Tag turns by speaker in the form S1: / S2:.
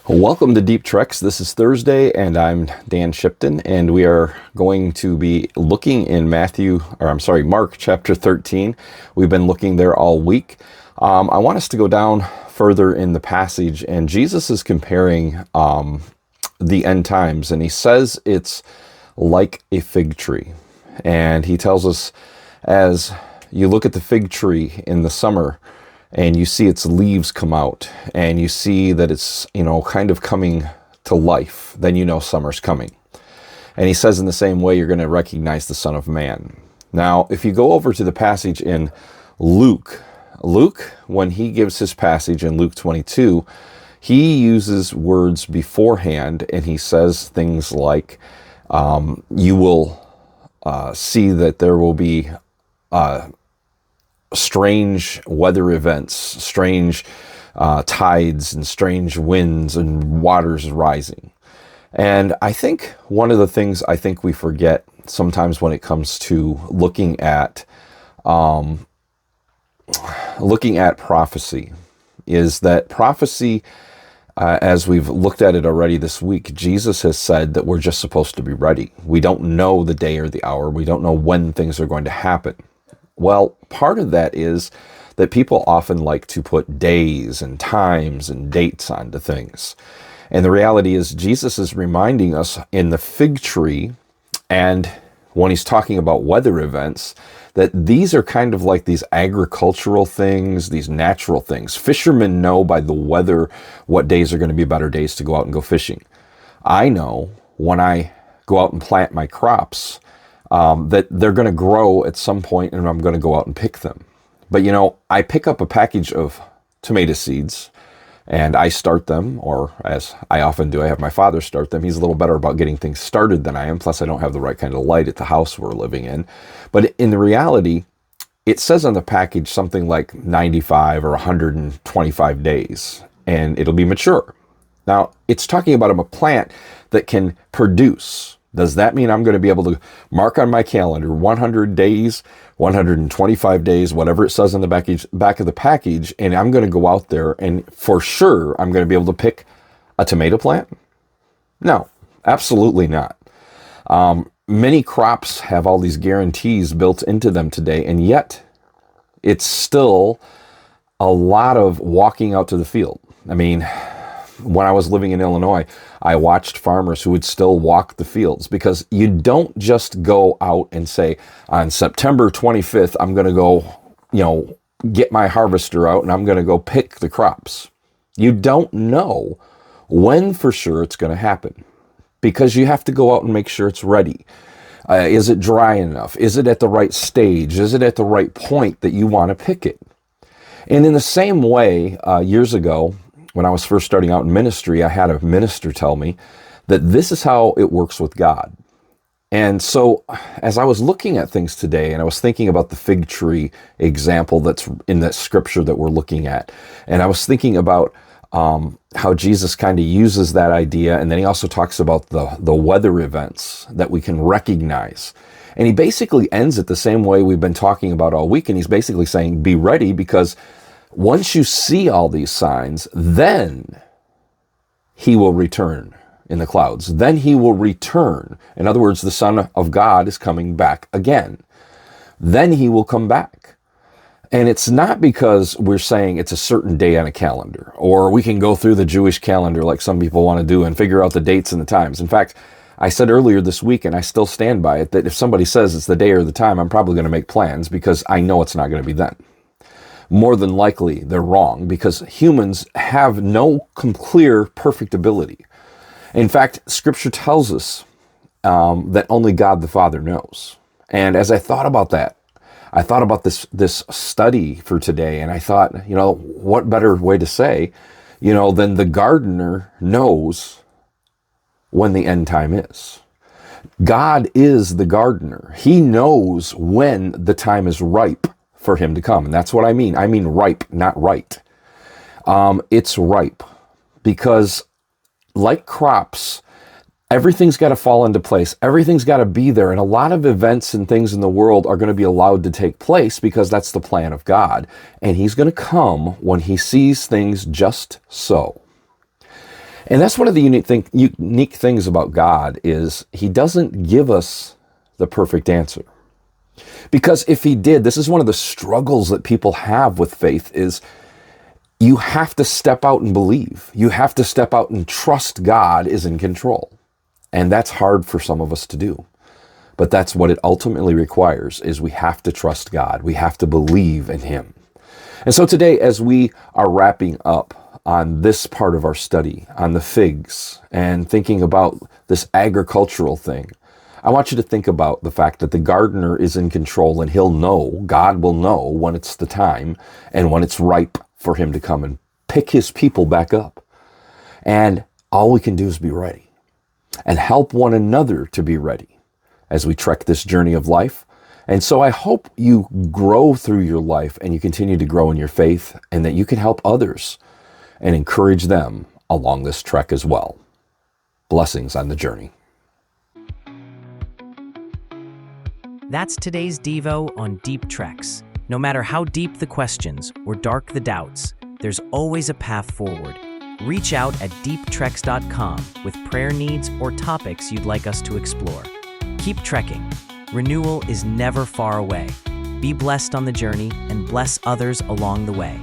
S1: Welcome to Deep Treks. This is Thursday, and I'm Dan Shipton, and we are going to be looking in Mark chapter 13. We've been looking there all week. I want us to go down further in the passage, and Jesus is comparing the end times, and he says it's like a fig tree. And he tells us, as you look at the fig tree in the summer, and you see its leaves come out, and you see that it's, kind of coming to life, then you know summer's coming. And he says in the same way, you're going to recognize the Son of Man. Now, if you go over to the passage in Luke, when he gives his passage in Luke 22, he uses words beforehand, and he says things like, you will see that there will be strange weather events, strange tides and strange winds and waters rising. And I think one of the things I think we forget sometimes when it comes to looking at prophecy is that prophecy, as we've looked at it already this week, Jesus has said that we're just supposed to be ready. We don't know the day or the hour. We don't know when things are going to happen. Well, part of that is that people often like to put days and times and dates onto things. And the reality is Jesus is reminding us in the fig tree, and when he's talking about weather events, that these are kind of like these agricultural things, these natural things. Fishermen know by the weather what days are going to be better days to go out and go fishing. I know when I go out and plant my crops, that they're going to grow at some point, and I'm going to go out and pick them. But I pick up a package of tomato seeds, and I start them, or as I often do, I have my father start them. He's a little better about getting things started than I am, plus I don't have the right kind of light at the house we're living in. But in the reality, it says on the package something like 95 or 125 days, and it'll be mature. Now, it's talking about a plant that can produce. Does that mean I'm going to be able to mark on my calendar 100 days, 125 days, whatever it says on the back of the package, and I'm going to go out there and for sure I'm going to be able to pick a tomato plant? No, absolutely not. Many crops have all these guarantees built into them today, and yet it's still a lot of walking out to the field. I mean, when I was living in Illinois, I watched farmers who would still walk the fields, because you don't just go out and say, on September 25th, I'm going to go, get my harvester out and I'm going to go pick the crops. You don't know when for sure it's going to happen, because you have to go out and make sure it's ready. Is it dry enough? Is it at the right stage? Is it at the right point that you want to pick it? And in the same way, years ago, when I was first starting out in ministry, I had a minister tell me that this is how it works with God. And so as I was looking at things today, and I was thinking about the fig tree example that's in that scripture that we're looking at, and I was thinking about how Jesus kind of uses that idea, and then he also talks about the weather events that we can recognize. And he basically ends it the same way we've been talking about all week, and he's basically saying, be ready, because once you see all these signs, then he will return in the clouds. Then he will return. In other words, the Son of God is coming back again. Then he will come back. And it's not because we're saying it's a certain day on a calendar, or we can go through the Jewish calendar like some people want to do and figure out the dates and the times. In fact, I said earlier this week, and I still stand by it, that if somebody says it's the day or the time, I'm probably going to make plans, because I know it's not going to be then. More than likely, they're wrong, because humans have no clear, perfect ability. In fact, Scripture tells us that only God the Father knows. And as I thought about that, I thought about this study for today, and I thought, what better way to say, than the gardener knows when the end time is. God is the gardener. He knows when the time is ripe for him to come. And that's what I mean. I mean ripe, not right. It's ripe, because like crops, everything's got to fall into place. Everything's got to be there. And a lot of events and things in the world are going to be allowed to take place because that's the plan of God. And he's going to come when he sees things just so. And that's one of the unique things about God is he doesn't give us the perfect answer. Because if he did, this is one of the struggles that people have with faith is you have to step out and believe. You have to step out and trust God is in control. And that's hard for some of us to do. But that's what it ultimately requires is we have to trust God. We have to believe in him. And so today, as we are wrapping up on this part of our study, on the figs, and thinking about this agricultural thing, I want you to think about the fact that the gardener is in control and he'll know, God will know when it's the time and when it's ripe for him to come and pick his people back up. And all we can do is be ready and help one another to be ready as we trek this journey of life. And so I hope you grow through your life and you continue to grow in your faith and that you can help others and encourage them along this trek as well. Blessings on the journey.
S2: That's today's Devo on Deep Treks. No matter how deep the questions or dark the doubts, there's always a path forward. Reach out at deeptreks.com with prayer needs or topics you'd like us to explore. Keep trekking. Renewal is never far away. Be blessed on the journey and bless others along the way.